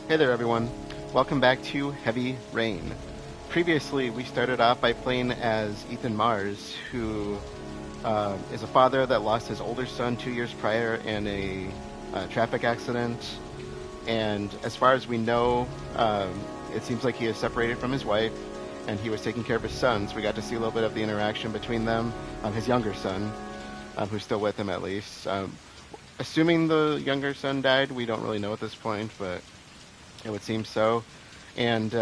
Hey there, everyone. Welcome back to Heavy Rain. Previously, we started off by playing as Ethan Mars, who is a father that lost his older son 2 years prior in a traffic accident. And as far as we know, it seems like he is separated from his wife, and he was taking care of his son. So we got to see a little bit of the interaction between them. His younger son, who's still with him at least. Assuming the younger son died, we don't really know at this point, but it would seem so. And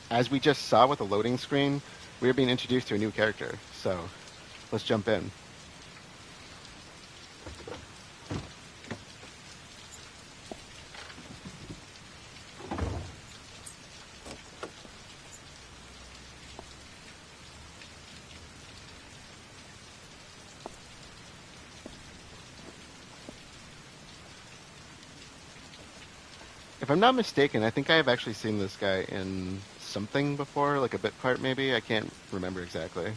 as we just saw with the loading screen, we are being introduced to a new character. So let's jump in. If I'm not mistaken, I think I have actually seen this guy in something before, like a bit part maybe. I can't remember exactly.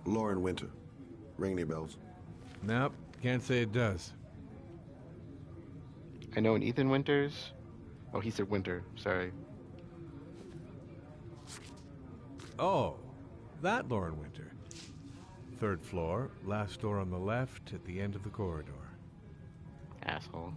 Lauren Winter. Ring any bells? Nope, can't say it does. I know an Ethan Winters. Oh, he said Winter. Sorry. Oh, that Lauren Winter. Third floor, last door on the left at the end of the corridor. Asshole.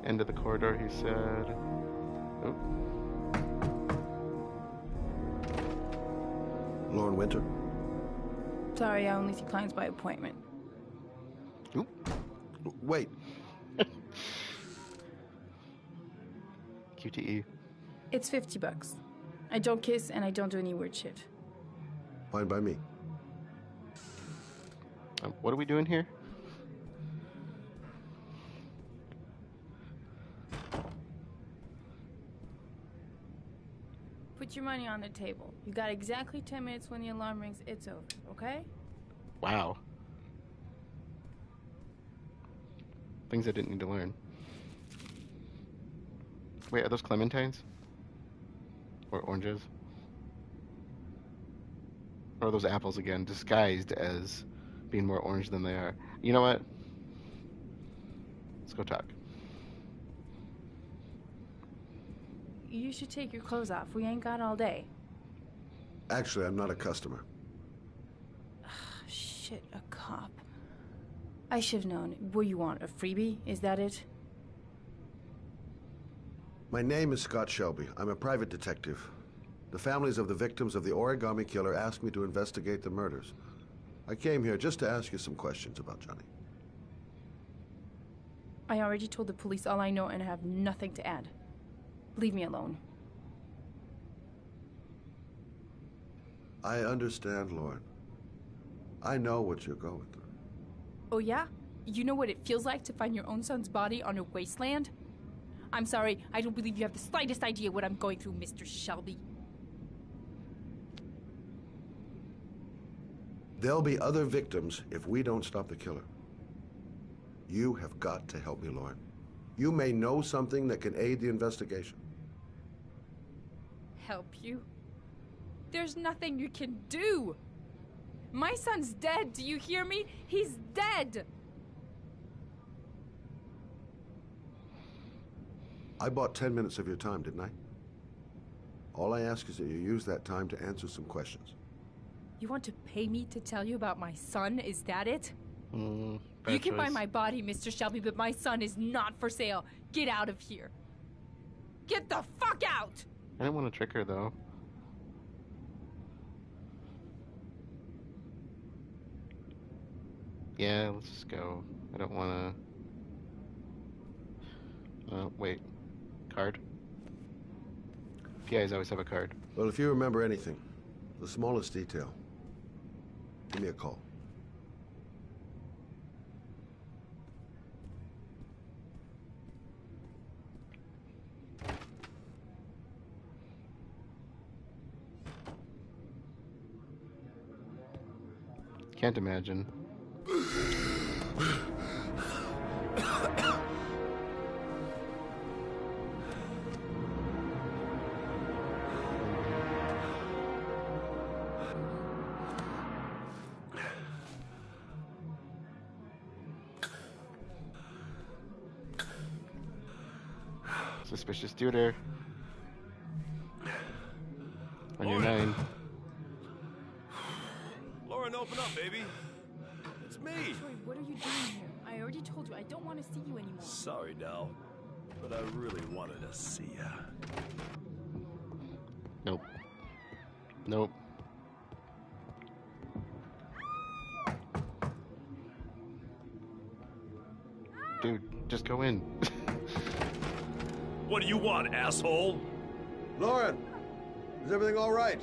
End of the corridor, he said. Oh. Lauren Winter? Sorry, I only see clients by appointment. Oop. Wait. QTE. It's $50. I don't kiss and I don't do any weird shit. Fine by me. What are we doing here? Put your money on the table. You got exactly 10 minutes. When the alarm rings, it's over, okay? Wow. Things I didn't need to learn. Wait, are those clementines? Or oranges? Or are those apples again, disguised as being more orange than they are? You know what? Let's go talk. You should take your clothes off. We ain't got all day. Actually, I'm not a customer. Shit, a cop. I should have known. What do you want, a freebie? Is that it? My name is Scott Shelby. I'm a private detective. The families of the victims of the origami killer asked me to investigate the murders. I came here just to ask you some questions about Johnny. I already told the police all I know and I have nothing to add. Leave me alone. I understand, Lauren. I know what you're going through. Oh yeah? You know what it feels like to find your own son's body on a wasteland? I'm sorry, I don't believe you have the slightest idea what I'm going through, Mr. Shelby. There'll be other victims if we don't stop the killer. You have got to help me, Lauren. You may know something that can aid the investigation. Help you? There's nothing you can do. My son's dead, do you hear me? He's dead! I bought 10 minutes of your time, didn't I? All I ask is that you use that time to answer some questions. You want to pay me to tell you about my son? Is that it? Bad You can buy choice. my body, Mr. Shelby, but my son is not for sale. Get out of here. Get the fuck out! I didn't want to trick her, though. Yeah, let's just go. I don't want to... wait. Card? PIs always have a card. Well, if you remember anything, the smallest detail, give me a call. Can't imagine. Suspicious tutor. On your 9. Lauren, open up, baby. It's me. Troy, what are you doing here? I already told you I don't want to see you anymore. Sorry, Dal, but I really wanted to see ya. Nope. Nope. Dude, just go in. What do you want, asshole? Lauren, is everything all right?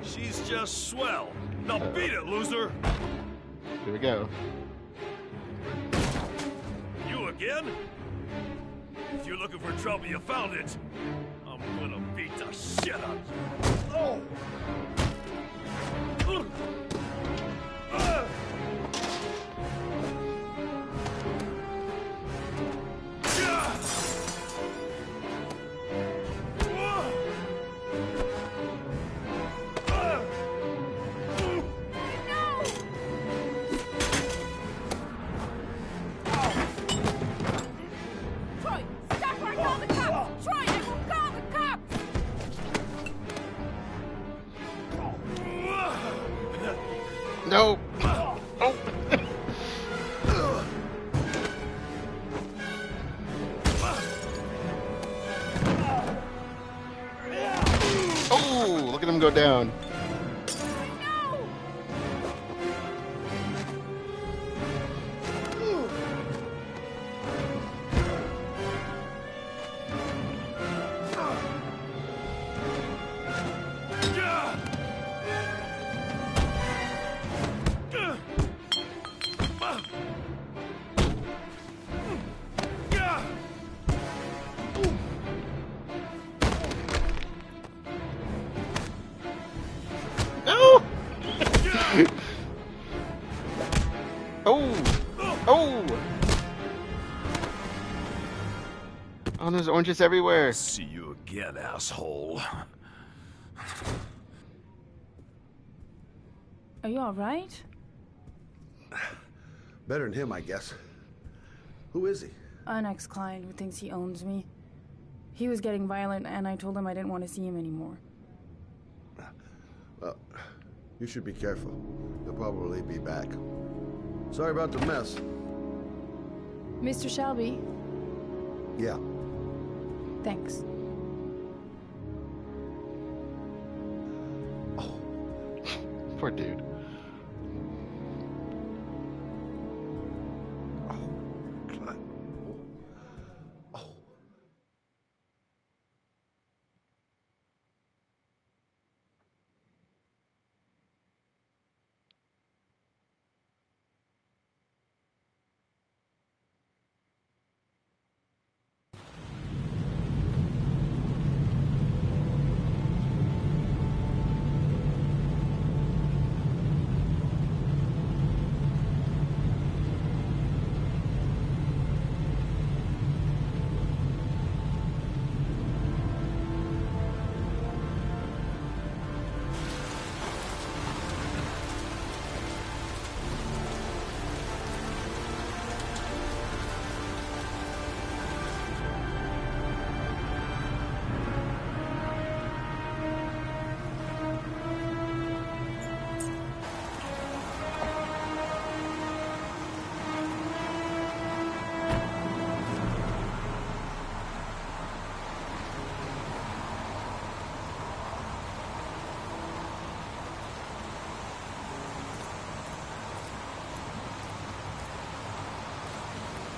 She's just swell. Now beat it, loser. Here we go. You again? If you're looking for trouble, you found it. I'm gonna beat the shit out of you. Oh! Troy, stop or I call the cops! Troy, I will call the cops! No! Oh! Oh! Look at him go down. No! Oh! Oh! Oh, there's oranges everywhere. See you again, asshole. Are you alright? Better than him, I guess. Who is he? An ex-client who thinks he owns me. He was getting violent, and I told him I didn't want to see him anymore. Well, you should be careful. He'll probably be back. Sorry about the mess. Mr. Shelby, Yeah. thanks. Poor dude. God. Oh.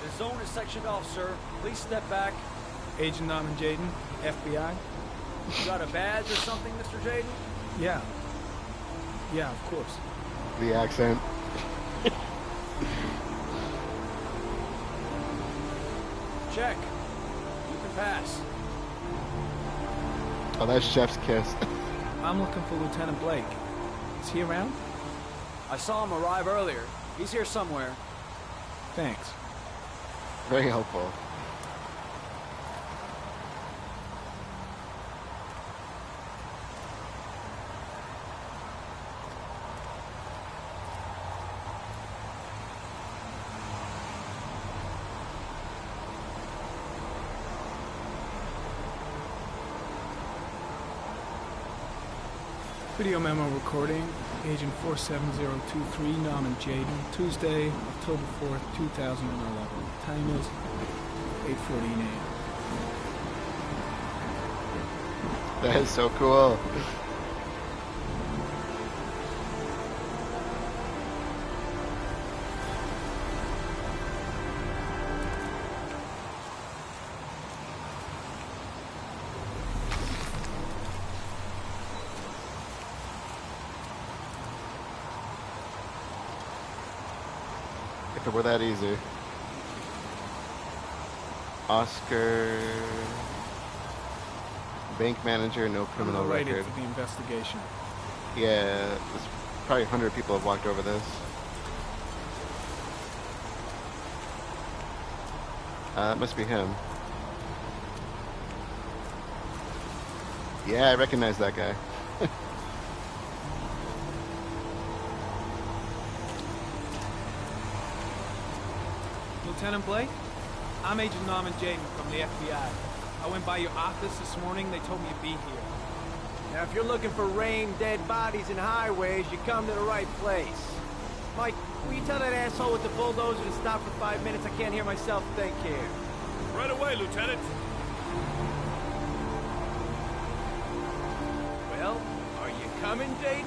The zone is sectioned off, sir. Please step back. Agent Norman Jayden, FBI. You got a badge or something, Mr. Jayden? Yeah. Yeah, of course. The accent. Check. You can pass. Oh, that's Chef's kiss. I'm looking for Lieutenant Blake. Is he around? I saw him arrive earlier. He's here somewhere. Thanks. Very helpful. Video memo recording, Agent 47023, Norman Jayden, Tuesday, October 4th, 2011. Time is 8:14 a.m. That is so cool. If it were that easy. Oscar, bank manager, no criminal Related record. to the investigation. Yeah, there's probably 100 people have walked over this. That must be him. Yeah, I recognize that guy. Lieutenant Blake? I'm Agent Norman Jayden from the FBI. I went by your office this morning. They told me you'd be here. Now, if you're looking for rain, dead bodies, and highways, you come to the right place. Mike, will you tell that asshole with the bulldozer to stop for 5 minutes? I can't hear myself think here. Right away, Lieutenant. Well, are you coming, Jayden?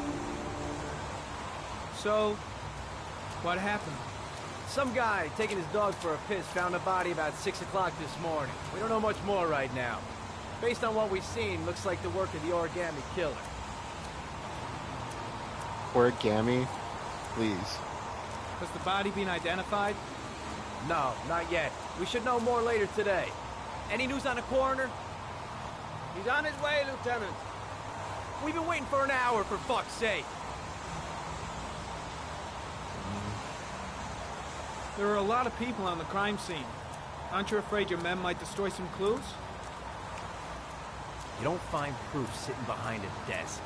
So, what happened? Some guy taking his dog for a piss found a body about 6 o'clock this morning. We don't know much more right now. Based on what we've seen, looks like the work of the origami killer. Origami? Please. Has the body been identified? No, not yet. We should know more later today. Any news on the coroner? He's on his way, Lieutenant. We've been waiting for an hour, for fuck's sake. There are a lot of people on the crime scene. Aren't you afraid your men might destroy some clues? You don't find proof sitting behind a desk.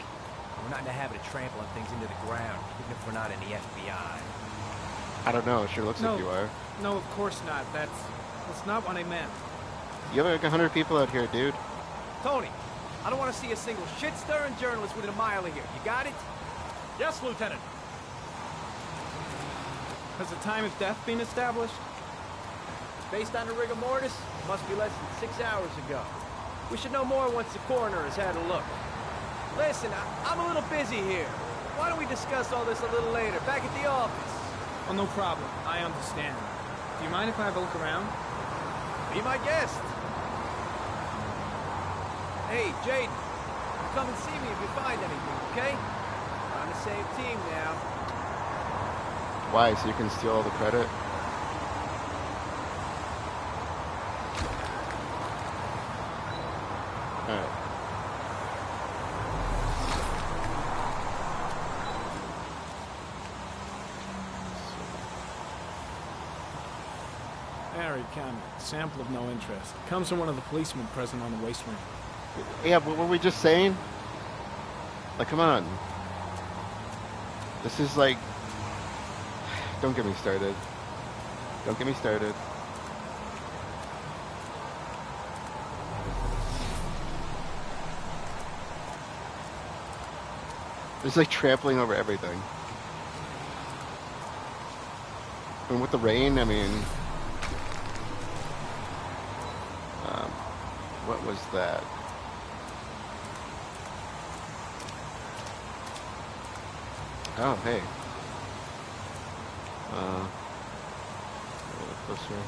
We're not in the habit of trampling things into the ground, even if we're not in the FBI. I don't know, it sure looks like you are. No, of course not. That's not what I meant. You have like 100 people out here, dude. Tony, I don't want to see a single shit-stirring journalist within a mile of here. You got it? Yes, Lieutenant. Has the time of death been established? Based on the rigor mortis, it must be less than 6 hours ago. We should know more once the coroner has had a look. Listen, I'm a little busy here. Why don't we discuss all this a little later, back at the office? Oh, no problem. I understand. Do you mind if I have a look around? Be my guest. Hey, Jayden, come and see me if you find anything, okay? We're on the same team now. Why? So you can steal all the credit? Alright. Harry comment. Sample of no interest. Comes from one of the policemen present on the wasteland. Yeah, what were we just saying? Like, come on. This is like... Don't get me started. Don't get me started. It's like trampling over everything. And with the rain, I mean... what was that? Oh, hey. A little closer.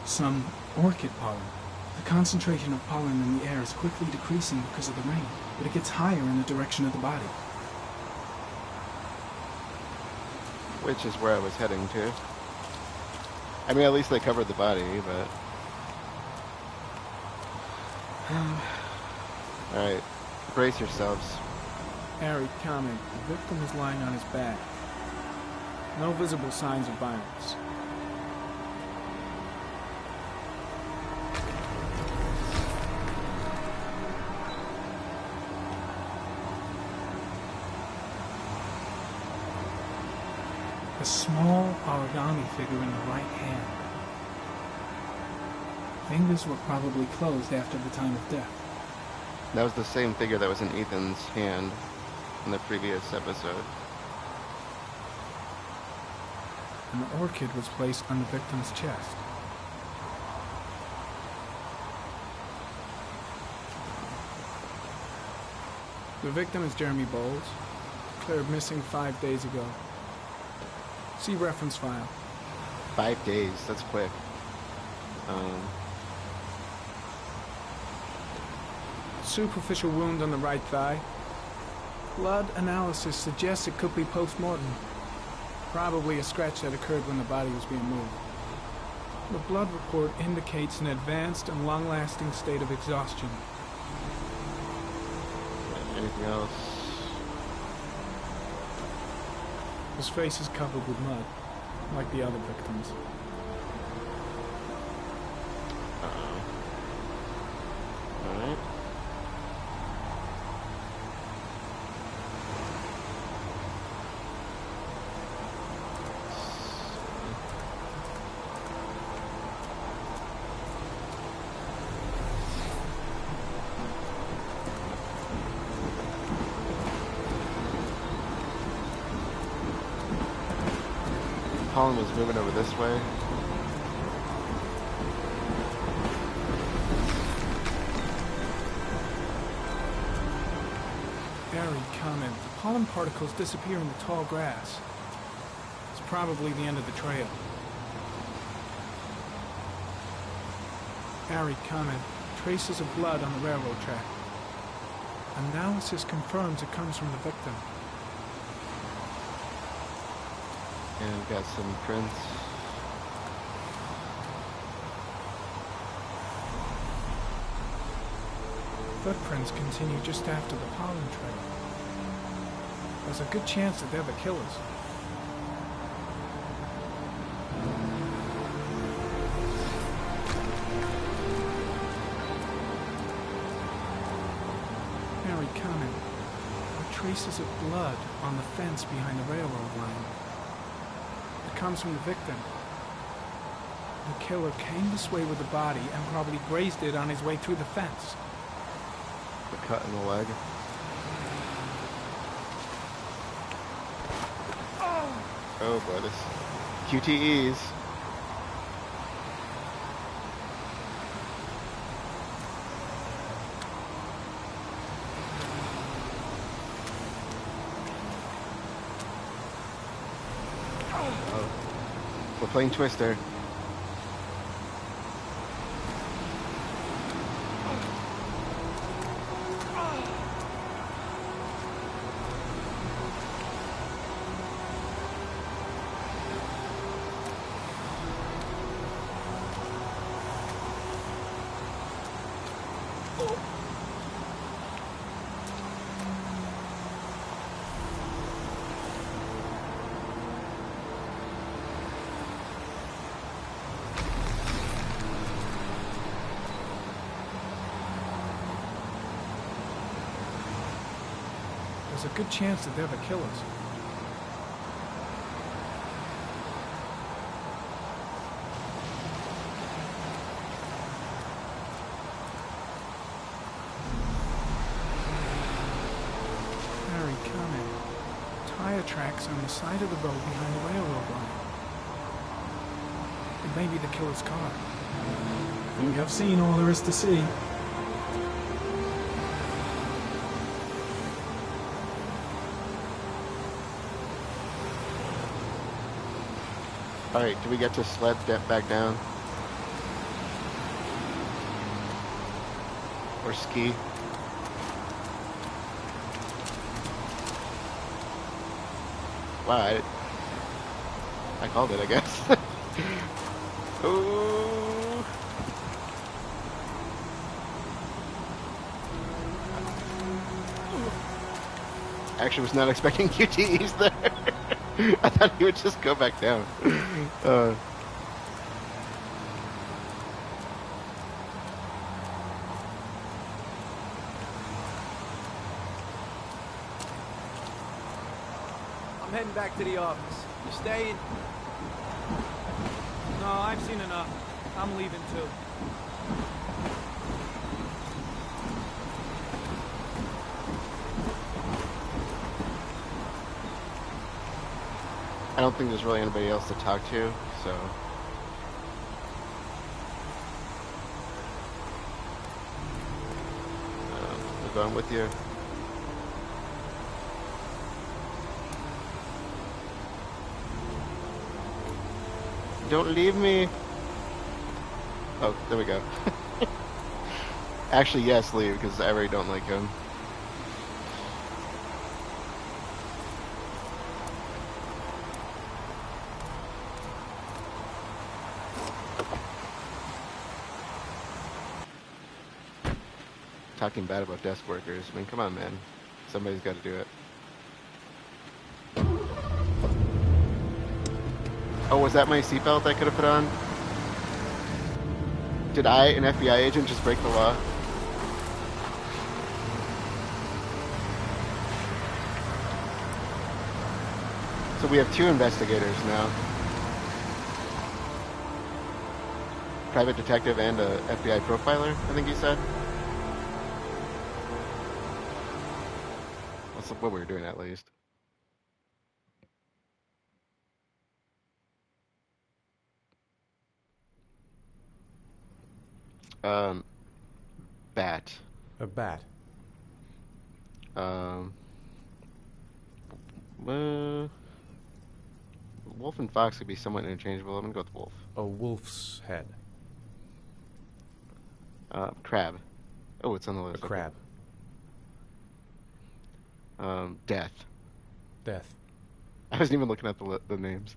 Some orchid pollen. The concentration of pollen in the air is quickly decreasing because of the rain, but it gets higher in the direction of the body. Which is where I was heading to. I mean, at least they covered the body, but... Alright, brace yourselves. Harry comment. The victim is lying on his back. No visible signs of violence. A small origami figure in the right hand. Fingers were probably closed after the time of death. That was the same figure that was in Ethan's hand in the previous episode. An orchid was placed on the victim's chest. The victim is Jeremy Bowles, declared missing 5 days ago. See reference file. 5 days, that's quick. Superficial wound on the right thigh. Blood analysis suggests it could be post-mortem. Probably a scratch that occurred when the body was being moved. The blood report indicates an advanced and long-lasting state of exhaustion. Anything else? His face is covered with mud, like the other victims. Alright. Colin was moving over this way. Barry comment. The pollen particles disappear in the tall grass. It's probably the end of the trail. Barry comment. Traces of blood on the railroad track. Analysis confirms it comes from the victim. And we've got some prints. Footprints continue just after the pollen trail. There's a good chance that they're the killers. Harry comment. Traces of blood on the fence behind the railroad line. It comes from the victim. The killer came this way with the body and probably grazed it on his way through the fence. The cut in the leg. Oh boy, this QTEs. Oh. We're playing Twister. There's a good chance that they're the killers. Harry, comment. Tire tracks on the side of the road behind the railroad line. It may be the killer's car. I think I've seen all there is to see. Alright, do we get to sled back down? Or ski? Wow, I called it, I guess. Ooh. Actually, was not expecting QTEs there. I thought he would just go back down. I'm heading back to the office. You staying? No, I've seen enough. I'm leaving too. I don't think there's really anybody else to talk to, so... we're going with you. Don't leave me! Oh, there we go. Actually, yes, leave, because I really don't like him. Talking bad about desk workers. I mean, come on, man. Somebody's got to do it. Oh, was that my seatbelt I could have put on? Did I, an FBI agent, just break the law? So we have 2 investigators now. Private detective and a FBI profiler, I think he said. That's what we were doing, at least. Bat. A bat. Wolf and fox could be somewhat interchangeable. I'm gonna go with wolf. A wolf's head. Crab. Oh, it's on the list. A crab. Death. Death. I wasn't even looking at the names.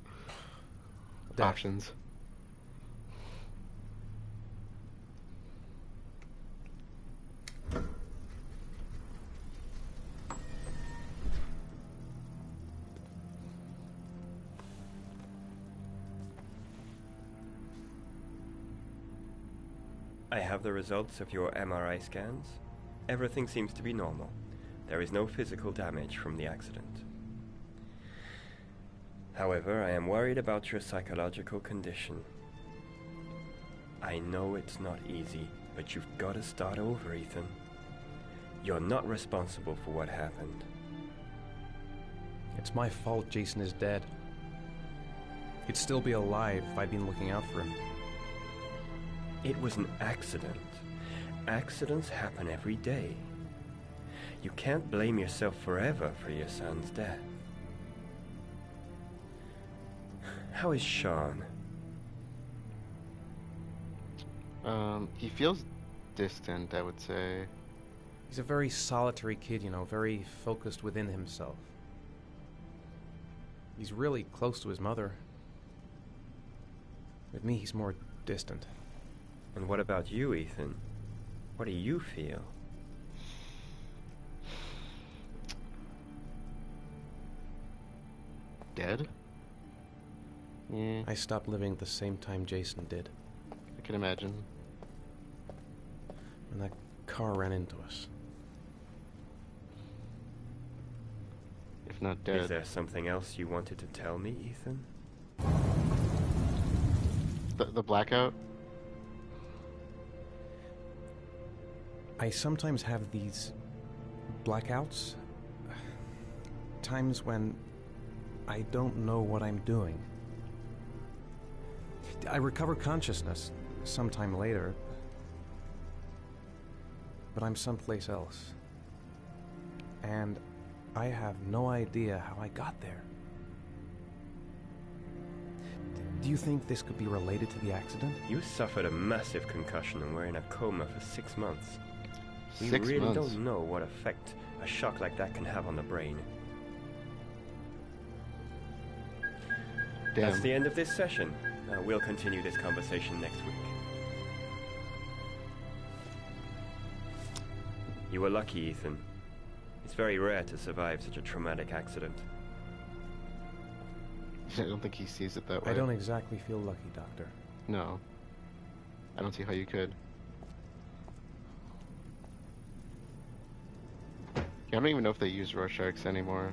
Death. Options. I have the results of your MRI scans. Everything seems to be normal. There is no physical damage from the accident. However, I am worried about your psychological condition. I know it's not easy, but you've got to start over, Ethan. You're not responsible for what happened. It's my fault Jason is dead. He'd still be alive if I'd been looking out for him. It was an accident. Accidents happen every day. You can't blame yourself forever for your son's death. How is Shaun? He feels distant, I would say. He's a very solitary kid, you know, very focused within himself. He's really close to his mother. With me, he's more distant. And what about you, Ethan? What do you feel? Dead? Yeah. I stopped living at the same time Jason did. I can imagine. When that car ran into us. If not dead. Is there something else you wanted to tell me, Ethan? The blackout? I sometimes have these blackouts. Times when I don't know what I'm doing. I recover consciousness sometime later, but I'm someplace else. And I have no idea how I got there. Do you think this could be related to the accident? You suffered a massive concussion and were in a coma for 6 months. We 6 really months. don't know what effect a shock like that can have on the brain. Damn. That's the end of this session. We'll continue this conversation next week. You were lucky, Ethan. It's very rare to survive such a traumatic accident. I don't think he sees it that way. I don't exactly feel lucky, Doctor. No. I don't see how you could. I don't even know if they use Rorschachs anymore.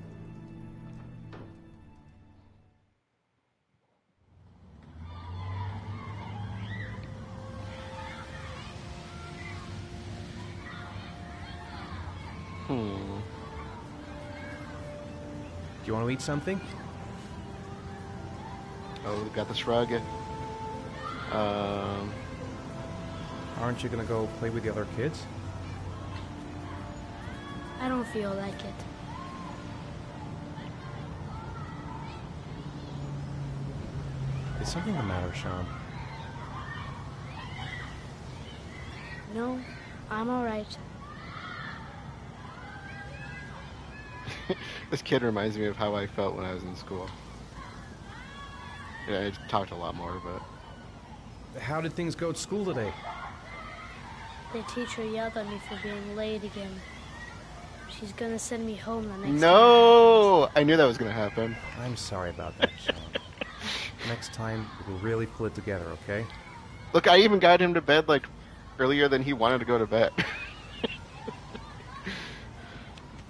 Do you want to eat something? Oh, we've got the shrug. Aren't you gonna go play with the other kids? I don't feel like it. Is something the matter, Shaun? No, I'm alright. This kid reminds me of how I felt when I was in school. Yeah, I talked a lot more, but... How did things go at school today? The teacher yelled at me for being late again. She's gonna send me home the next No! I knew that was gonna happen. I'm sorry about that, Shaun. Next time, we'll really pull it together, okay? Look, I even got him to bed, like, earlier than he wanted to go to bed.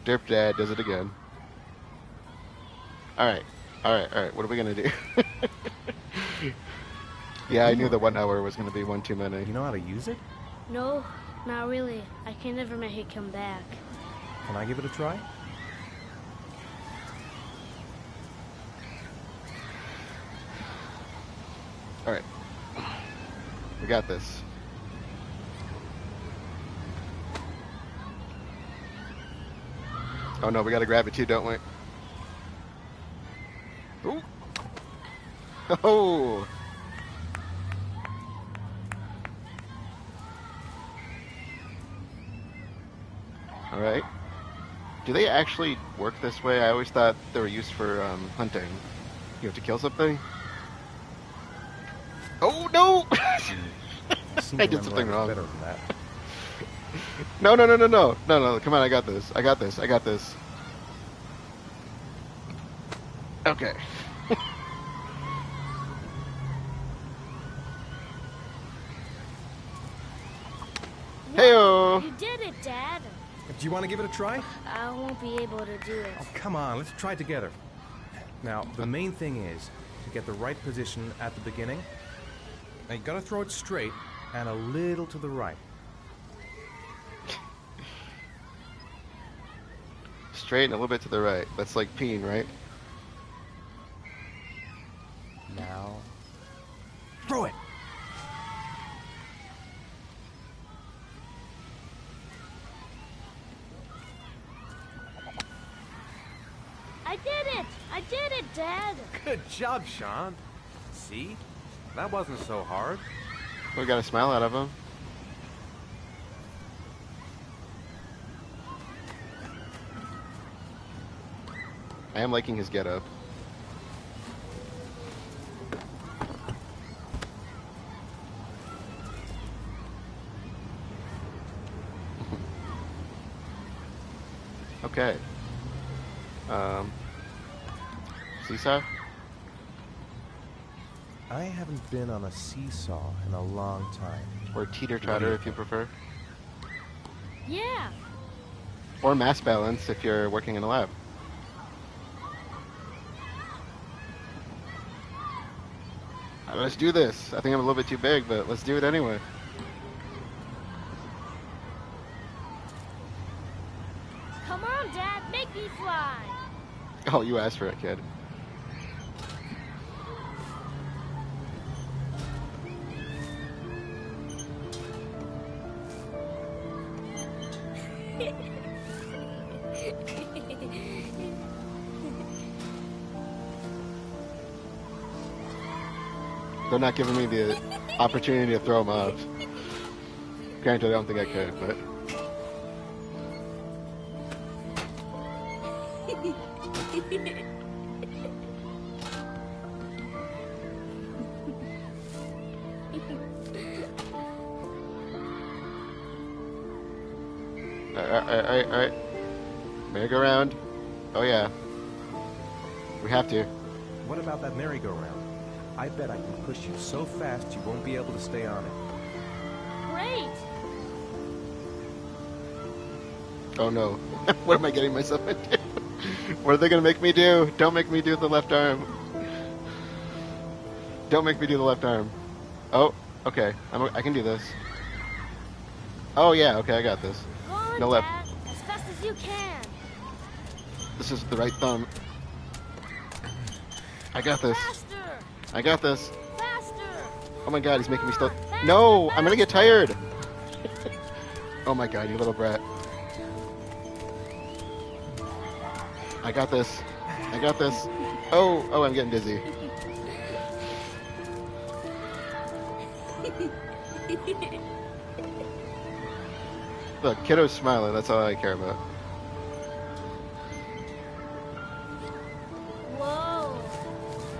Derp Dad does it again. Alright. What are we gonna do? Yeah, I knew the 1 hour was gonna be one too many. You know how to use it? No, not really. I can never make it come back. Can I give it a try? Alright. We got this. Oh no, we gotta grab it too, don't we? Ooh. Oh! Alright. Do they actually work this way? I always thought they were used for hunting. You have to kill something? Oh no! I did something wrong. Better than that. No, come on, I got this. Okay. Heyo! You did it, Dad. Do you want to give it a try? I won't be able to do it. Oh, come on, let's try it together. Now, the main thing is to get the right position at the beginning. Now, you gotta throw it straight and a little to the right. Straight and a little bit to the right. That's like peeing, right? Now, throw it! I did it, Dad! Good job, Shaun. See? That wasn't so hard. We got a smile out of him. I am liking his getup. Okay. Seesaw? I haven't been on a seesaw in a long time. Or teeter-totter if you prefer. Yeah. Or mass balance if you're working in a lab. Let's do this. I think I'm a little bit too big, but let's do it anyway. Come on, Dad, make me fly. Oh, you asked for it, kid. They're not giving me the opportunity to throw them off. Granted, I don't think I could, but... Alright. Merry-go-round. Oh yeah. We have to. What about that merry-go-round? I bet I can push you so fast you won't be able to stay on it. Great! Oh no. What am I getting myself into? What are they gonna make me do? Don't make me do the left arm. Don't make me do the left arm. Oh, okay. I can do this. Oh yeah, okay, I got this. Go on, No left. Dad, as fast as you can. This is the right thumb. I got this. Faster! I got this. Faster! Oh my god, he's making me still. No! I'm gonna get tired! Oh my god, you little brat. I got this. I got this. Oh, I'm getting dizzy. Look, kiddo's smiling, that's all I care about. Whoa!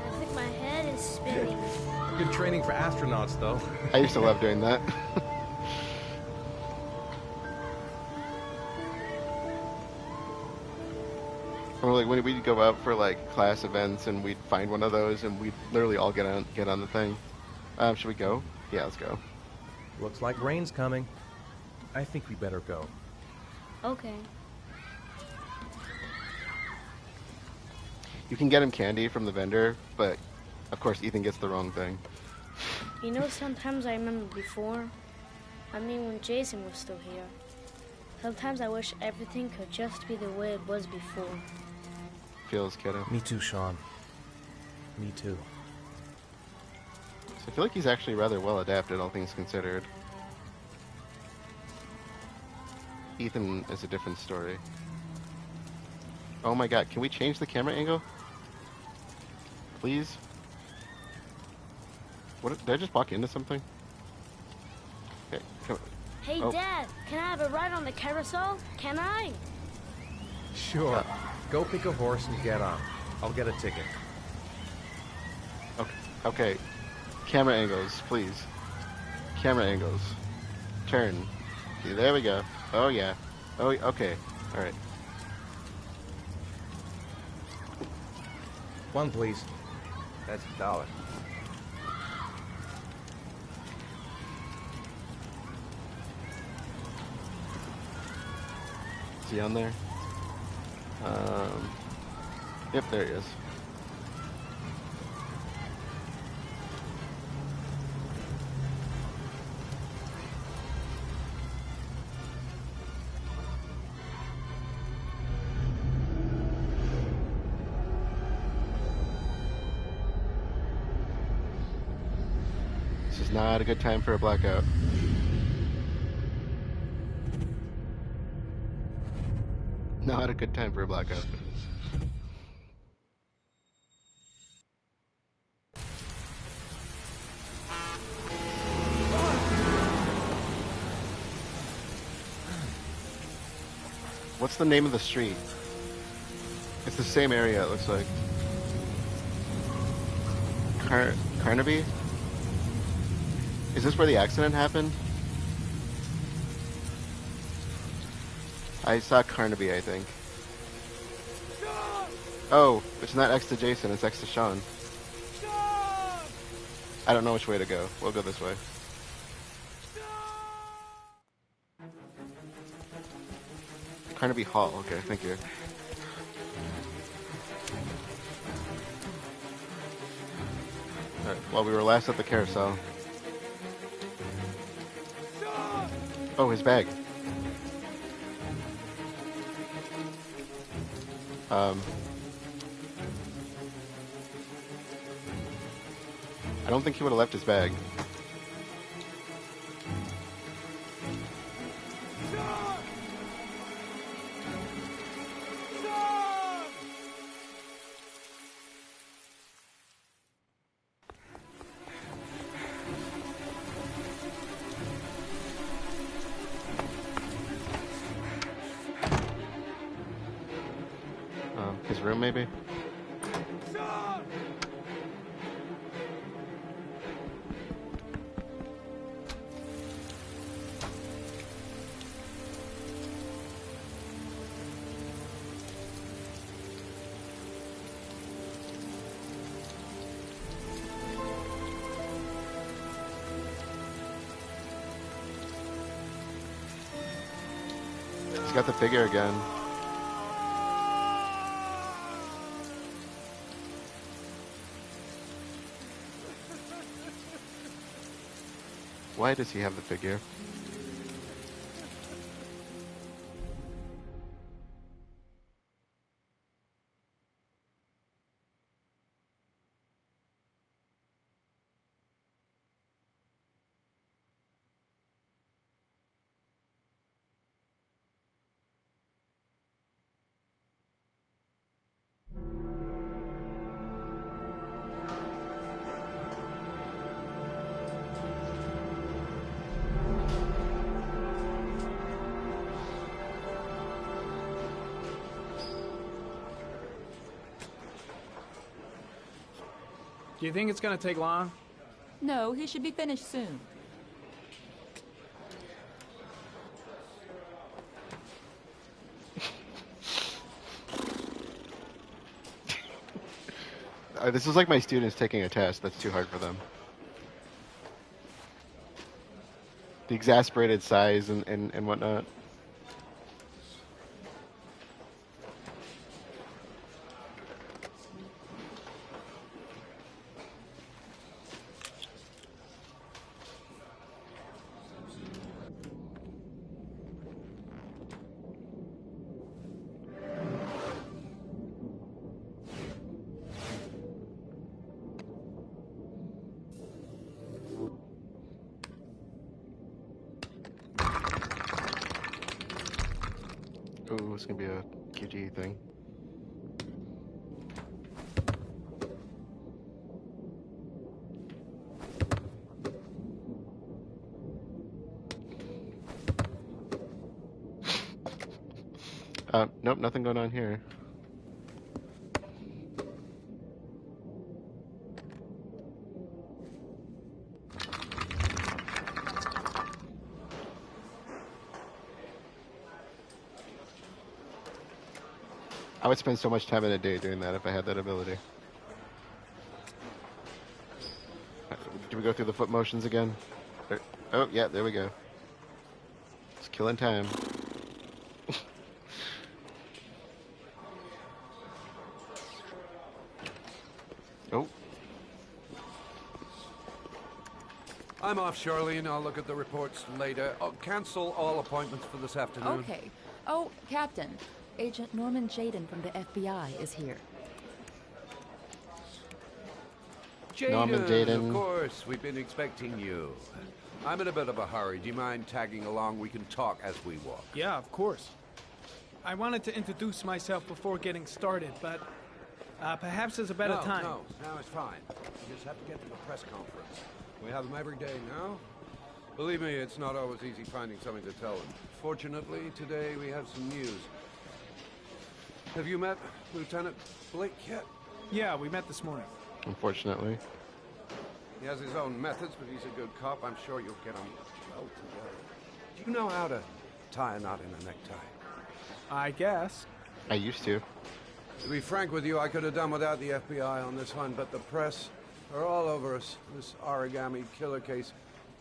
I think my head is spinning. Good training for astronauts, though. I used to love doing that. Or like when we'd go out for like class events and we'd find one of those and we'd literally all get on the thing. Should we go? Yeah, let's go. Looks like rain's coming. I think we better go. Okay. You can get him candy from the vendor, but of course Ethan gets the wrong thing. You know, sometimes I remember before. I mean, when Jason was still here. Sometimes I wish everything could just be the way it was before. Feels, kiddo. Me too, Shaun. Me too. So I feel like he's actually rather well adapted, all things considered. Ethan is a different story. Oh my god, can we change the camera angle? Please? What, did I just walk into something? Okay, come on. Hey, Oh. Dad, can I have a ride on the carousel? Can I? Sure. Go pick a horse and get on. I'll get a ticket. Okay. Camera angles, please. Camera angles. Turn. See, there we go. Oh yeah. Oh, okay. Alright. One, please. That's $1. Is he on there? Yep, there he is. This is not a good time for a blackout. Not a good time for a blackout. What's the name of the street? It's the same area, it looks like. Carnaby? Is this where the accident happened? I saw Carnaby, I think. Oh, it's not next to Jason, it's next to Shaun. I don't know which way to go. We'll go this way. Carnaby Hall, okay, thank you. Alright, well, we were last at the carousel. Oh, his bag. I don't think he would have left his bag. His room, maybe? He's got the figure again. Why does he have the figure? Do you think it's gonna take long? No, he should be finished soon. This is like my students taking a test. That's too hard for them. The exasperated sighs and whatnot. Oh, it's gonna be a QG thing. Nope, nothing going on here. I would spend so much time in a day doing that if I had that ability. Do we go through the foot motions again? Oh, yeah, there we go. It's killing time. Oh. I'm off, Charlene. I'll look at the reports later. Oh, cancel all appointments for this afternoon. Okay. Oh, Captain. Agent Norman Jayden from the FBI is here. Jayden, of course. We've been expecting you. I'm in a bit of a hurry. Do you mind tagging along? We can talk as we walk. Yeah, of course. I wanted to introduce myself before getting started, but perhaps there's a better time. No, it's fine. We just have to get to the press conference. We have them every day now. Believe me, it's not always easy finding something to tell them. Fortunately, today we have some news. Have you met Lieutenant Blake yet? Yeah, we met this morning. Unfortunately. He has his own methods, but he's a good cop. I'm sure you'll get on well together. Do you know how to tie a knot in a necktie? I guess. I used to. To be frank with you, I could have done without the FBI on this one, but the press are all over us. This origami killer case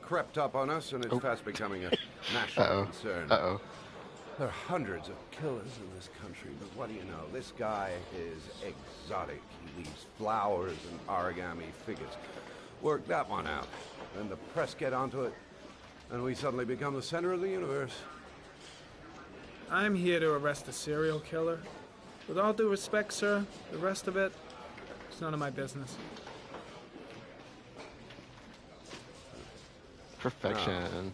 crept up on us, and it's fast becoming a national concern. Uh-oh. There are hundreds of killers in this country, but what do you know? This guy is exotic. He leaves flowers and origami figures. Work that one out. Then the press get onto it, and we suddenly become the center of the universe. I'm here to arrest a serial killer. With all due respect, sir, the rest of it, it's none of my business. Perfection. No.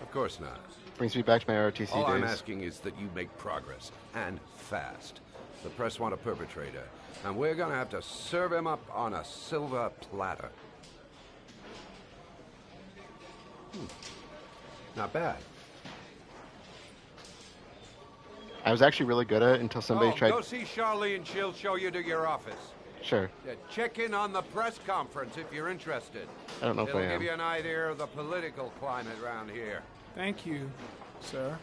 Of course not. Brings me back to my ROTC All days. I'm asking is that you make progress, and fast. The press want a perpetrator, and we're gonna have to serve him up on a silver platter. Not bad. I was actually really good at it until somebody tried... Go see Charlie and she'll show you to your office. Sure. Check in on the press conference if you're interested. I don't know if I am. It'll give you an idea of the political climate around here. Thank you, sir.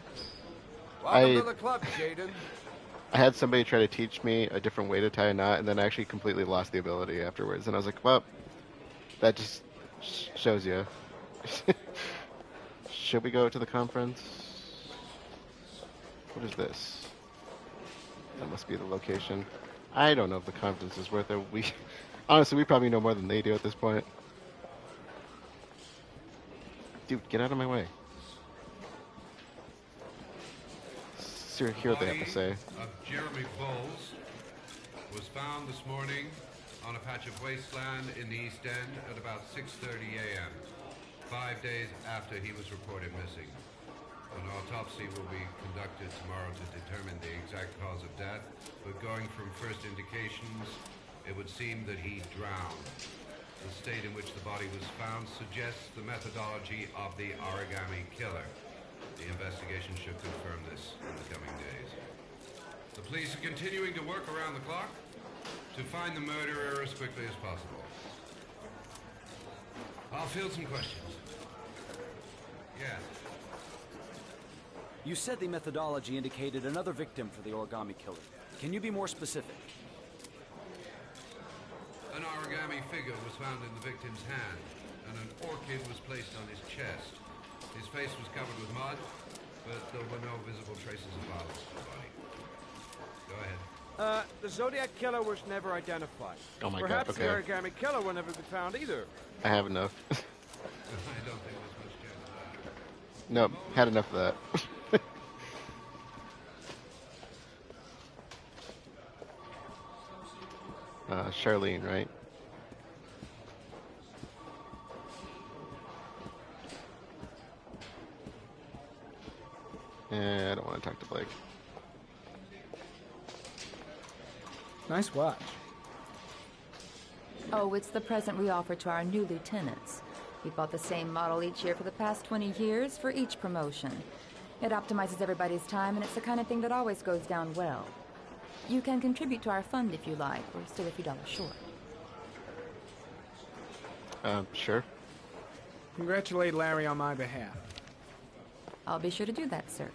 Welcome to the club, Jayden. I had somebody try to teach me a different way to tie a knot, and then I actually completely lost the ability afterwards. And I was like, well, that just shows you. Should we go to the conference? What is this? That must be the location. I don't know if the confidence is worth it. Honestly, we probably know more than they do at this point. Dude, get out of my way. Let's hear what they have to say. Of Jeremy Bowles was found this morning on a patch of wasteland in the East End at about 6:30 a.m., 5 days after he was reported missing. An autopsy will be conducted tomorrow to determine the exact cause of death, but going from first indications, it would seem that he drowned. The state in which the body was found suggests the methodology of the origami killer. The investigation should confirm this in the coming days. The police are continuing to work around the clock to find the murderer as quickly as possible. I'll field some questions. Yes. You said the methodology indicated another victim for the origami killer. Can you be more specific? An origami figure was found in the victim's hand, and an orchid was placed on his chest. His face was covered with mud, but there were no visible traces of violence to the body. Go ahead. The Zodiac killer was never identified. Oh my Perhaps god, okay. the origami killer will never be found either. I have enough. I don't think there's much chance of that. Nope, had enough of that. Charlene, right? I don't want to talk to Blake. Nice watch. Oh, it's the present we offer to our new lieutenants. We bought the same model each year for the past 20 years for each promotion. It optimizes everybody's time, and it's the kind of thing that always goes down well. You can contribute to our fund if you like. We're still a few dollars short. Sure. Congratulate Larry on my behalf. I'll be sure to do that, sir.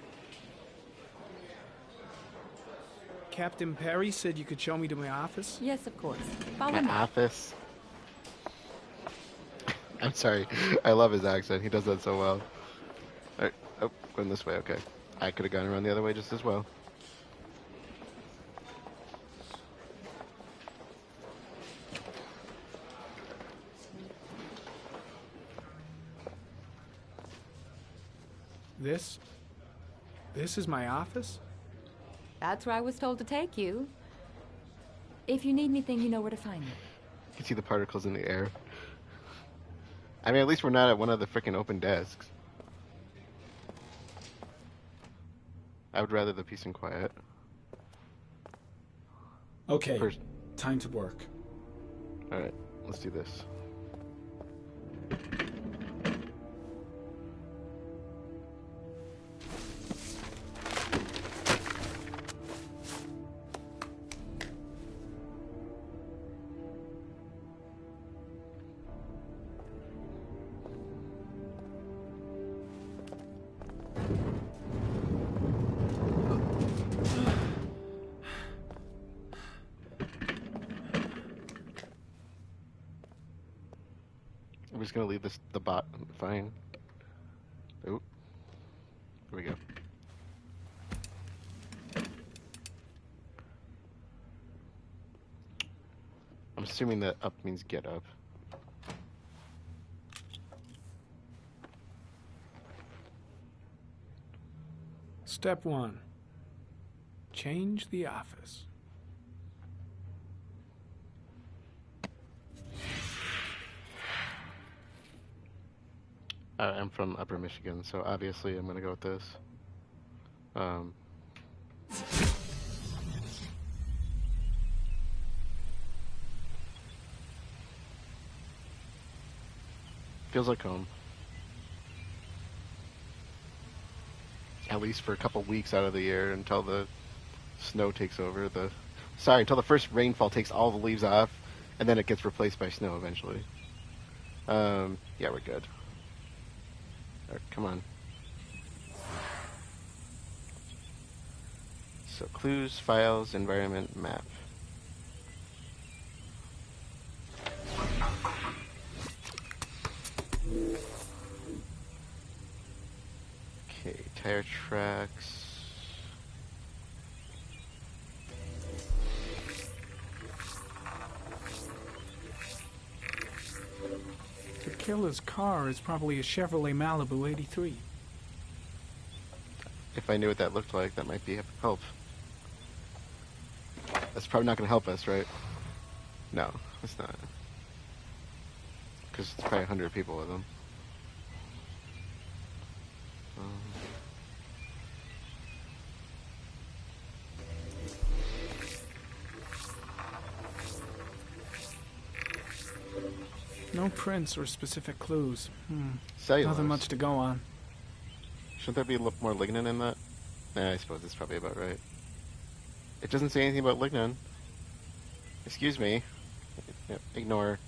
Captain Perry said you could show me to my office? Yes, of course. Follow My me. office. I'm sorry. I love his accent. He does that so well. Alright. Oh, going this way. Okay. I could have gone around the other way just as well. This is my office? That's where I was told to take you. If you need anything, you know where to find me. You can see the particles in the air. I mean, at least we're not at one of the frickin' open desks. I would rather the peace and quiet. Okay, time to work. Alright, let's do this. We're just gonna leave the bot fine. Oop. Here we go. I'm assuming that up means get up. Step 1. Change the office. I'm from Upper Michigan, so obviously I'm gonna go with this. Feels like home. At least for a couple weeks out of the year until the snow takes over. Until the first rainfall takes all the leaves off, and then it gets replaced by snow eventually. Yeah, we're good. Alright, come on. So clues, files, environment, map. Okay, tire tracks. killer's car is probably a Chevrolet Malibu 83. If I knew what that looked like, that might be help. That's probably not going to help us, right? No, it's not. Because it's probably 100 people with them. No prints or specific clues. Cellulose. Nothing much to go on. Shouldn't there be more lignin in that? I suppose that's probably about right. It doesn't say anything about lignin. Excuse me. Yep, ignore.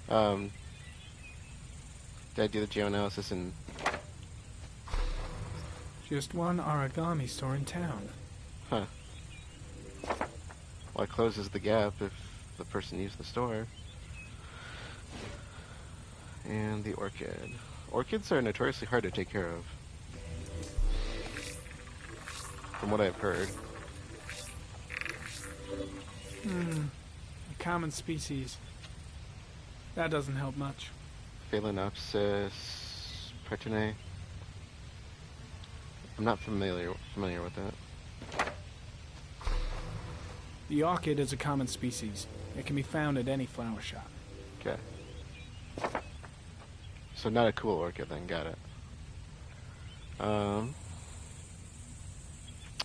Did I do the geoanalysis and... Just one origami store in town. Huh. Well, it closes the gap if the person used the store. And the orchid. Orchids are notoriously hard to take care of. From what I've heard. A common species. That doesn't help much. Phalaenopsis Parthenay. I'm not familiar with that. The orchid is a common species. It can be found at any flower shop. Okay. So not a cool orchid then, got it. Alright,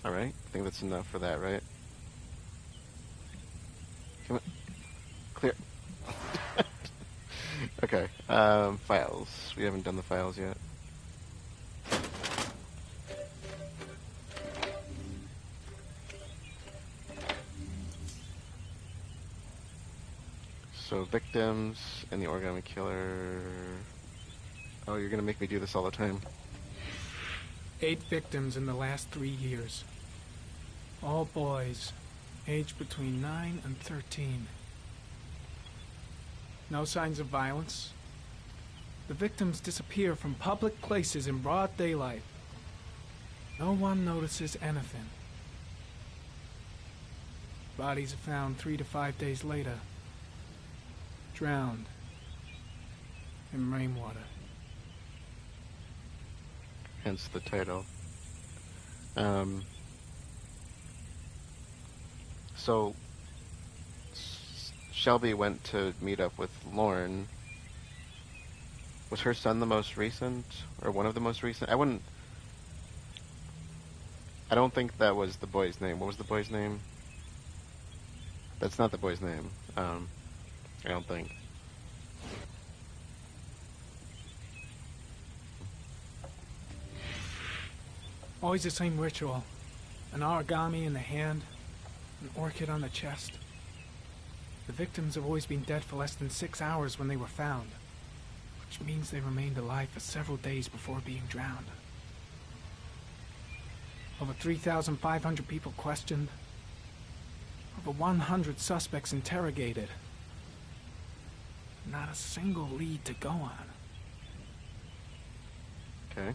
I think that's enough for that, right? Come on. Clear. Okay, files. We haven't done the files yet. So victims and the origami killer. Oh, you're gonna make me do this all the time. 8 victims in the last 3 years. All boys, aged between 9 and 13. No signs of violence. The victims disappear from public places in broad daylight. No one notices anything. Bodies are found 3 to 5 days later. Drowned in rainwater. Hence the title. So Shelby went to meet up with Lorne. Was her son the most recent, or one of the most recent? I don't think that was the boy's name. What was the boy's name? That's not the boy's name. I don't think. Always the same ritual. An origami in the hand, an orchid on the chest. The victims have always been dead for less than 6 hours when they were found, which means they remained alive for several days before being drowned. Over 3,500 people questioned. Over 100 suspects interrogated. Not a single lead to go on. Okay.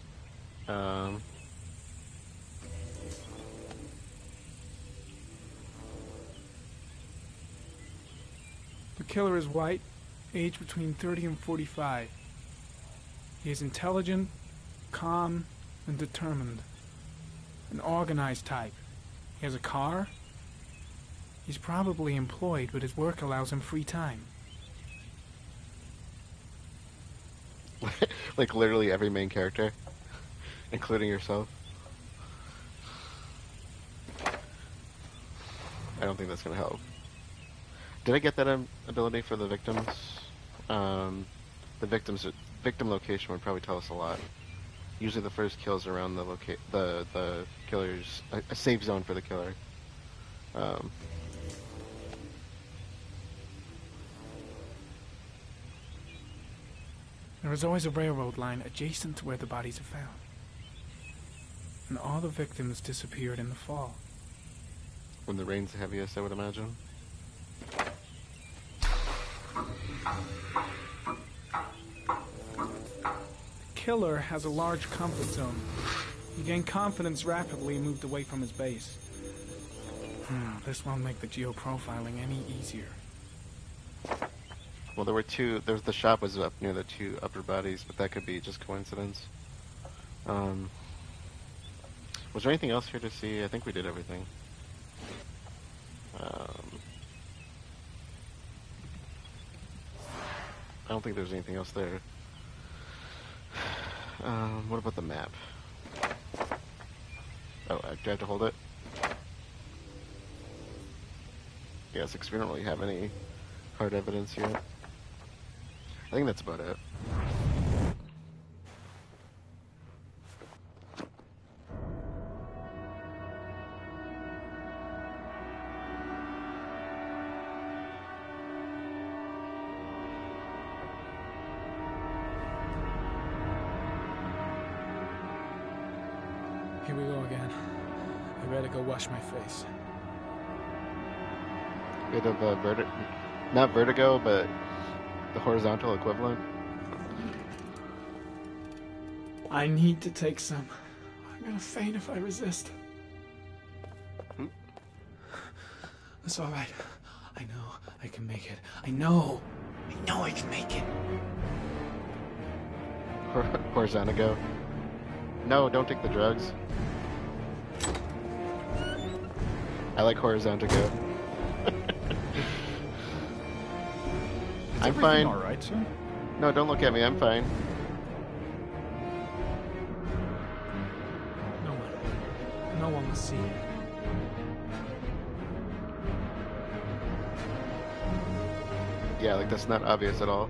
The killer is white, aged between 30 and 45. He is intelligent, calm, and determined. An organized type. He has a car. He's probably employed, but his work allows him free time. Like literally every main character, including yourself. I don't think that's gonna help. Did I get that ability for the victims? The victim location would probably tell us a lot. Usually the first kill's around the killer's a safe zone for the killer. There is always a railroad line adjacent to where the bodies are found. And all the victims disappeared in the fall. When the rain's heaviest, I would imagine. The killer has a large comfort zone. He gained confidence rapidly and moved away from his base. This won't make the geoprofiling any easier. Well, there were two. The shop was up near the two upper bodies, but that could be just coincidence. Was there anything else here to see? I think we did everything. I don't think there's anything else there. What about the map? Oh, do I have to hold it? Yes, because we don't really have any hard evidence yet. I think that's about it. Here we go again. I better go wash my face. Bit of a not vertigo, but the horizontal equivalent. I need to take some. I'm gonna faint if I resist. It's all right. I know I can make it. I know I can make it. Horizontal. No, don't take the drugs. I like horizontal. I'm fine. All right, sir? No, don't look at me. I'm fine. No one will see it. Yeah, like that's not obvious at all.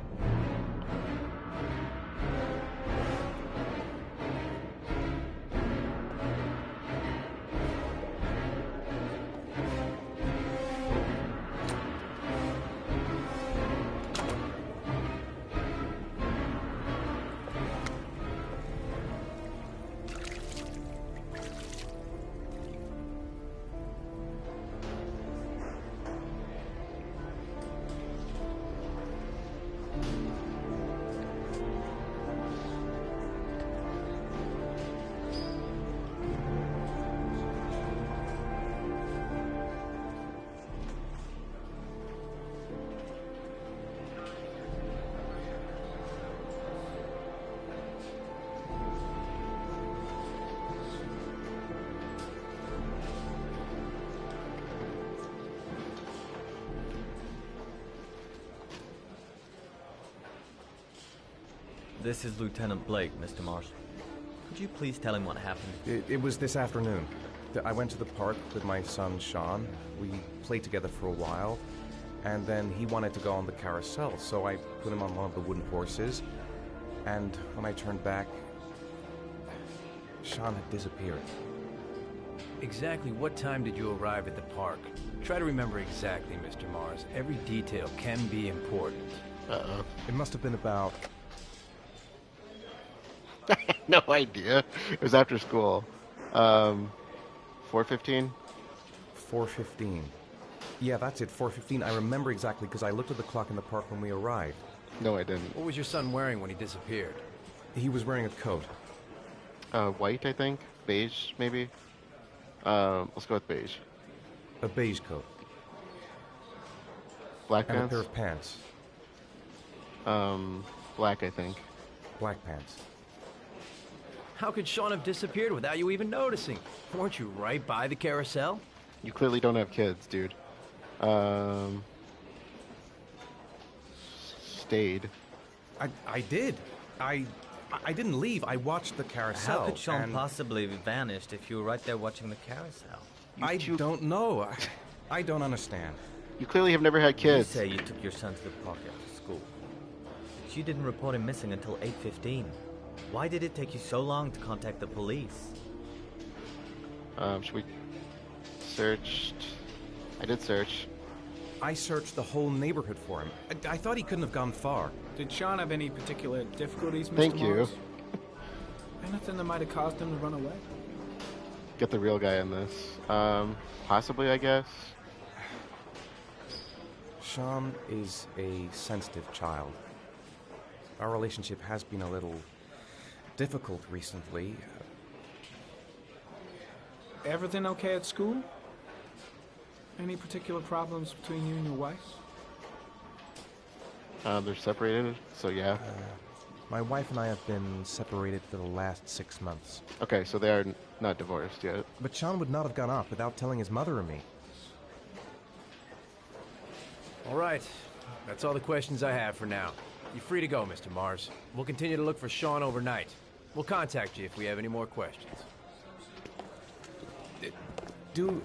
This is Lieutenant Blake, Mr. Mars. Could you please tell him what happened? It was this afternoon. I went to the park with my son, Shaun. We played together for a while, and then he wanted to go on the carousel, so I put him on one of the wooden horses, and when I turned back, Shaun had disappeared. Exactly what time did you arrive at the park? Try to remember exactly, Mr. Mars. Every detail can be important. Uh-oh. It must have been about... No idea. It was after school. 4:15? 4:15. Yeah, that's it, 4:15. I remember exactly because I looked at the clock in the park when we arrived. No, I didn't. What was your son wearing when he disappeared? He was wearing a coat. White, I think. Beige, maybe. Let's go with beige. A beige coat. Black and pants? A pair of pants. Black, I think. Black pants. How could Shaun have disappeared without you even noticing? Weren't you right by the carousel? You clearly don't have kids, dude. Stayed. I did. I didn't leave. I watched the carousel. How could Shaun possibly have vanished if you were right there watching the carousel? I don't know. I don't understand. You clearly have never had kids. You say you took your son to the park after school. But you didn't report him missing until 8:15. Why did it take you so long to contact the police? Should we... Searched... I did search. I searched the whole neighborhood for him. I thought he couldn't have gone far. Did Shaun have any particular difficulties, Mr. Thank you. Morris? Anything that might have caused him to run away? Get the real guy in this. Possibly, I guess. Shaun is a sensitive child. Our relationship has been a little difficult recently. Everything okay at school? Any particular problems between you and your wife? They're separated, so yeah. My wife and I have been separated for the last 6 months. Okay, so they are not divorced yet. But Shaun would not have gone off without telling his mother or me. All right. That's all the questions I have for now. You're free to go, Mr. Mars. We'll continue to look for Shaun overnight. We'll contact you if we have any more questions. Do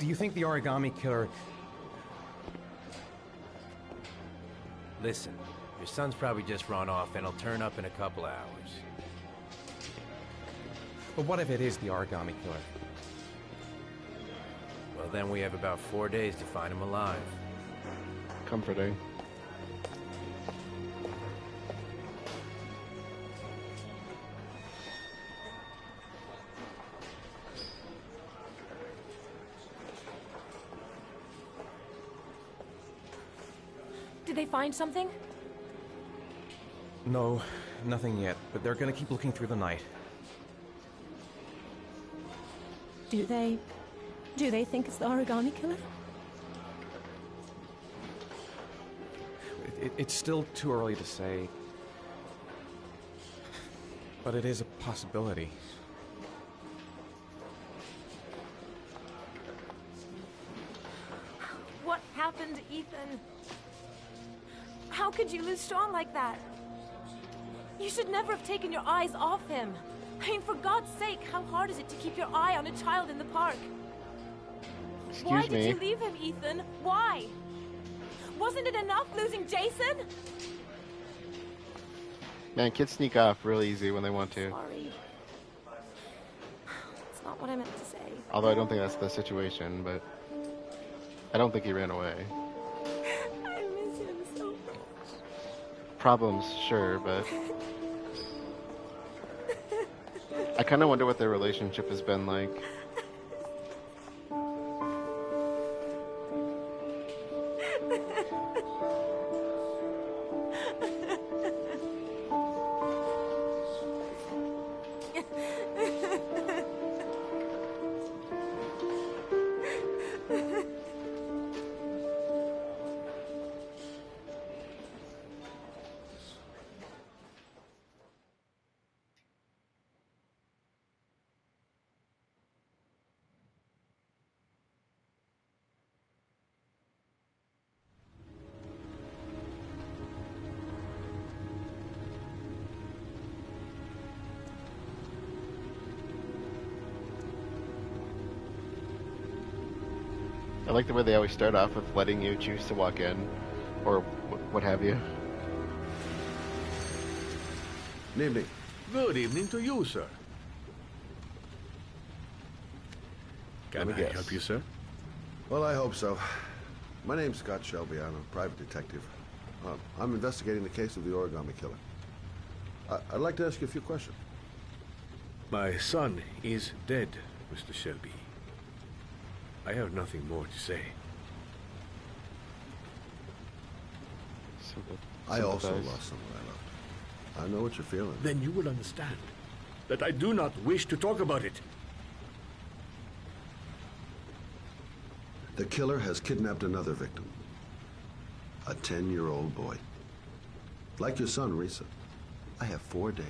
you think the origami killer... Listen, your son's probably just run off and he'll turn up in a couple hours. But what if it is the origami killer? Well, then we have about 4 days to find him alive. Comforting. Did they find something? No, nothing yet, but they're gonna keep looking through the night. Do they think it's the origami killer? It's still too early to say, but it is a possibility. What happened, Ethan? How could you lose Shaun like that? You should never have taken your eyes off him. I mean, for God's sake, how hard is it to keep your eye on a child in the park? Why did you leave him, Ethan? Why? Wasn't it enough losing Jason? Man, kids sneak off real easy when they want to. Sorry. It's not what I meant to say. Although I don't think that's the situation, but I don't think he ran away. I miss him so much. Problems, sure, but I kind of wonder what their relationship has been like. I like the way they always start off with letting you choose to walk in, or what have you. Good evening. Good evening to you, sir. Can I help you, sir? Well, I hope so. My name's Scott Shelby. I'm a private detective. I'm investigating the case of the origami killer. I'd like to ask you a few questions. My son is dead, Mr. Shelby. I have nothing more to say. I also lost someone I loved. I know what you're feeling. Then you will understand that I do not wish to talk about it. The killer has kidnapped another victim. A 10-year-old boy. Like your son, Risa. I have 4 days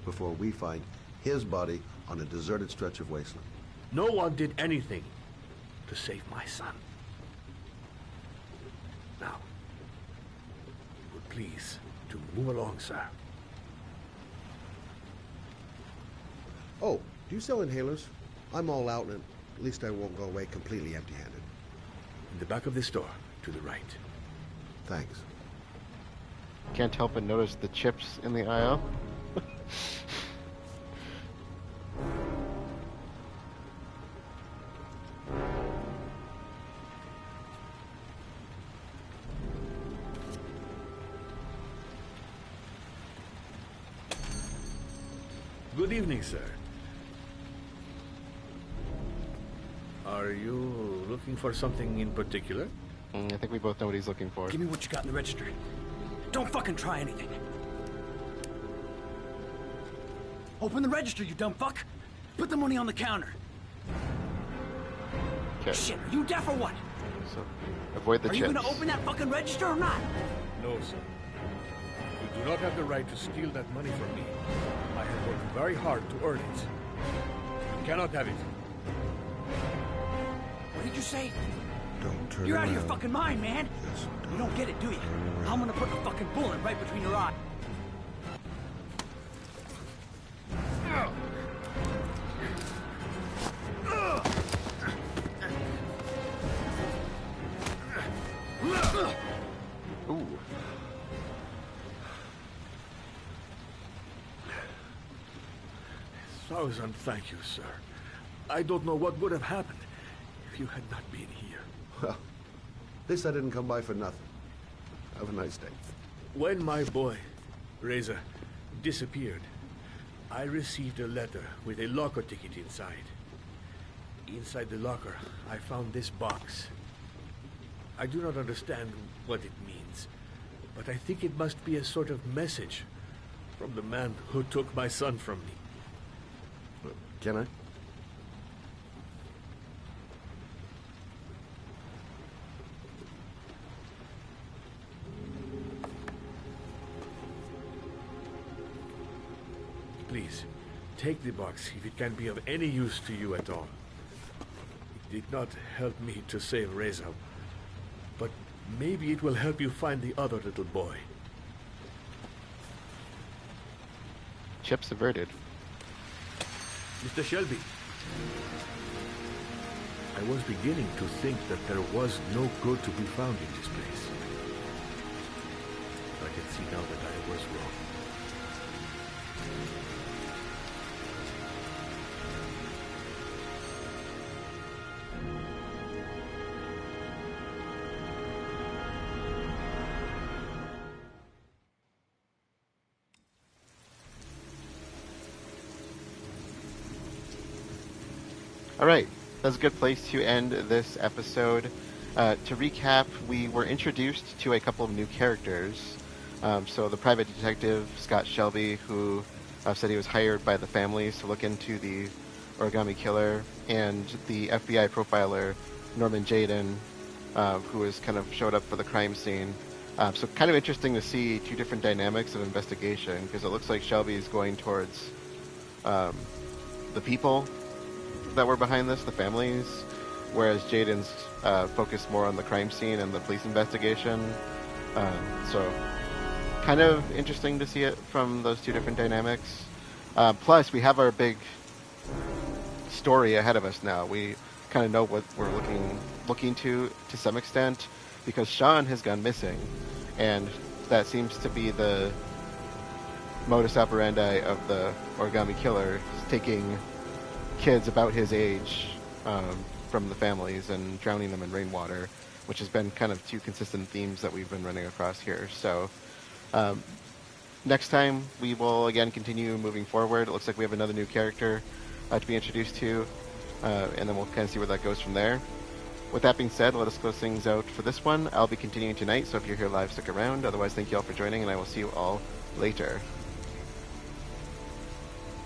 before we find his body on a deserted stretch of wasteland. No one did anything to save my son. Now, would please to move along, sir. Oh, do you sell inhalers? I'm all out, and at least I won't go away completely empty-handed. In the back of this store, to the right. Thanks. Can't help but notice the chips in the aisle. Good evening, sir. Are you looking for something in particular? I think we both know what he's looking for. Give me what you got in the register. Don't fucking try anything. Open the register, you dumb fuck. Put the money on the counter. Okay. Shit, are you deaf or what? So, avoid the chips. Are you gonna open that fucking register or not? No, sir. You do not have the right to steal that money from me. I have worked very hard to earn it. You cannot have it. What did you say? Don't turn You're out of your around. fucking mind, man. You don't get it, do you? I'm gonna put a fucking bullet right between your eyes. Ooh. Thousand thank you, sir. I don't know what would have happened if you had not been here. Well, at least I didn't come by for nothing. Have a nice day. When my boy, Reza, disappeared, I received a letter with a locker ticket inside. Inside the locker, I found this box. I do not understand what it means, but I think it must be a sort of message from the man who took my son from me. Can I? Please, take the box if it can be of any use to you at all. It did not help me to save Reza, but maybe it will help you find the other little boy. Chips averted. Mr. Shelby, I was beginning to think that there was no good to be found in this place. I can see now that I was wrong. All right, that's a good place to end this episode. To recap, we were introduced to a couple of new characters. So the private detective, Scott Shelby, who said he was hired by the families to look into the origami killer, and the FBI profiler, Norman Jayden, who has kind of showed up for the crime scene. So kind of interesting to see two different dynamics of investigation, because it looks like Shelby is going towards the people that were behind this, the families, whereas Jayden's focused more on the crime scene and the police investigation. So kind of interesting to see it from those two different dynamics. Plus, we have our big story ahead of us now. We kind of know what we're looking to some extent, because Shaun has gone missing, and that seems to be the modus operandi of the origami killer, taking kids about his age from the families and drowning them in rainwater, which has been kind of two consistent themes that we've been running across here. So next time we will again continue moving forward. It looks like we have another new character to be introduced to, and then we'll kind of see where that goes from there. With that being said, let us close things out for this one. I'll be continuing tonight, so if you're here live, stick around. Otherwise, thank you all for joining, and I will see you all later.